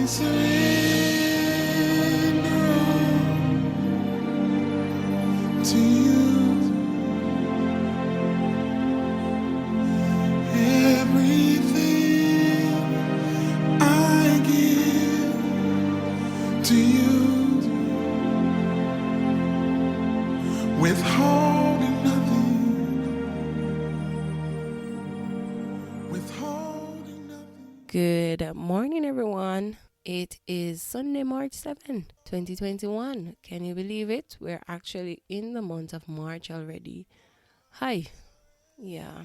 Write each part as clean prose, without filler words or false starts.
surrender all to you. Everything I give to you, withholding nothing, withholding nothing. Good morning, everyone. It is Sunday, March 7, 2021. Can you believe it? We're actually in the month of March already. Hi. Yeah,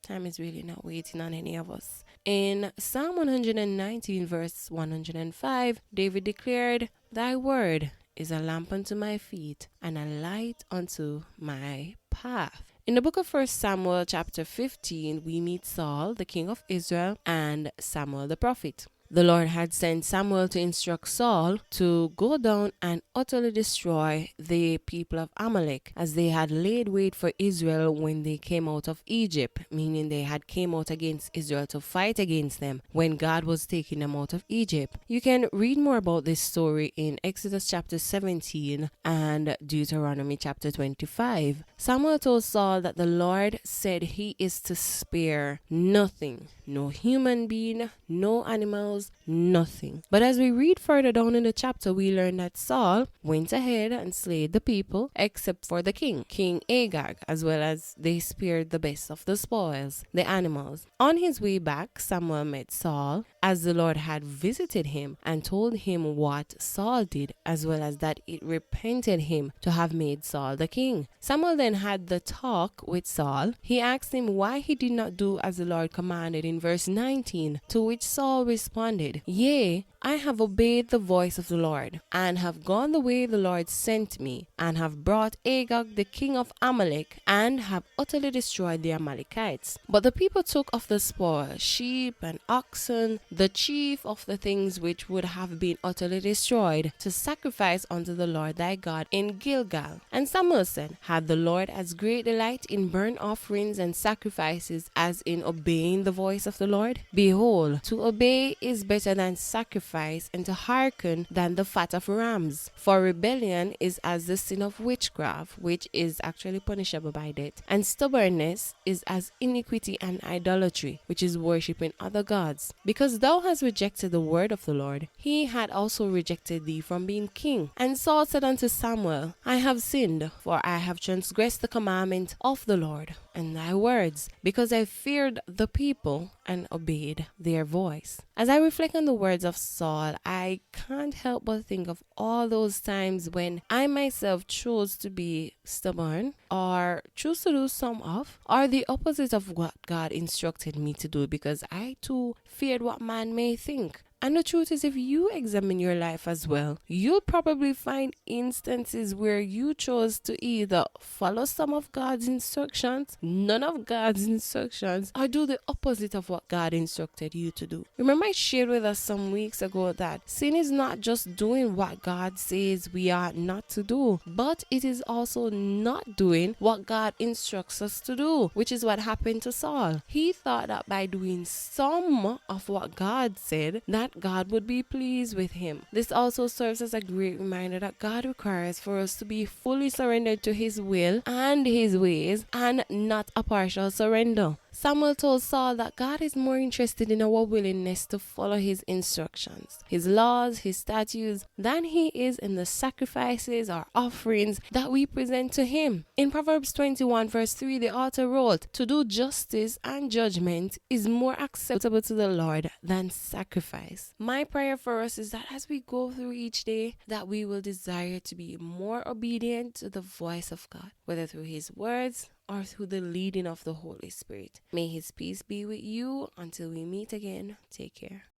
time is really not waiting on any of us. In Psalm 119, verse 105, David declared, "Thy word is a lamp unto my feet and a light unto my path." In the book of 1 Samuel chapter 15, we meet Saul, the king of Israel, and Samuel the prophet. The Lord had sent Samuel to instruct Saul to go down and utterly destroy the people of Amalek, as they had laid wait for Israel when they came out of Egypt, meaning they had came out against Israel to fight against them when God was taking them out of Egypt. You can read more about this story in Exodus chapter 17 and Deuteronomy chapter 25. Samuel told Saul that the Lord said he is to spare nothing, no human being, no animals, nothing. But as we read further down in the chapter, we learn that Saul went ahead and slayed the people except for the king, King Agag, as well as they spared the best of the spoils, the animals. On his way back, Samuel met Saul as the Lord had visited him and told him what Saul did, as well as that it repented him to have made Saul the king. Samuel then had the talk with Saul. He asked him why he did not do as the Lord commanded in verse 19, to which Saul responded, "Yea, I have obeyed the voice of the Lord, and have gone the way the Lord sent me, and have brought Agag the king of Amalek, and have utterly destroyed the Amalekites. But the people took of the spoil, sheep and oxen, the chief of the things which would have been utterly destroyed, to sacrifice unto the Lord thy God in Gilgal." And Samuel said, "Had the Lord as great delight in burnt offerings and sacrifices as in obeying the voice of the Lord? Behold, to obey is better than sacrifice, and to hearken than the fat of rams. For rebellion is as the sin of witchcraft, which is actually punishable by death. And stubbornness is as iniquity and idolatry, which is worshipping other gods. Because thou hast rejected the word of the Lord, he had also rejected thee from being king." And Saul said unto Samuel, "I have sinned, for I have transgressed the commandment of the Lord and thy words, because I feared the people and obeyed their voice." As I reflect on the words of Saul, I can't help but think of all those times when I myself chose to be stubborn, or choose to do some of, or the opposite of what God instructed me to do, because I too feared what man may think. And the truth is, if you examine your life as well, you'll probably find instances where you chose to either follow some of God's instructions, none of God's instructions, or do the opposite of what God instructed you to do. Remember, I shared with us some weeks ago that sin is not just doing what God says we are not to do, but it is also not doing what God instructs us to do, which is what happened to Saul. He thought that by doing some of what God said, that God would be pleased with him. This also serves as a great reminder that God requires for us to be fully surrendered to his will and his ways, and not a partial surrender. Samuel told Saul that God is more interested in our willingness to follow his instructions, his laws, his statutes, than he is in the sacrifices or offerings that we present to him. In Proverbs 21 verse 3, the author wrote, "To do justice and judgment is more acceptable to the Lord than sacrifice." My prayer for us is that as we go through each day, that we will desire to be more obedient to the voice of God, whether through his words or through the leading of the Holy Spirit. May his peace be with you until we meet again. Take care.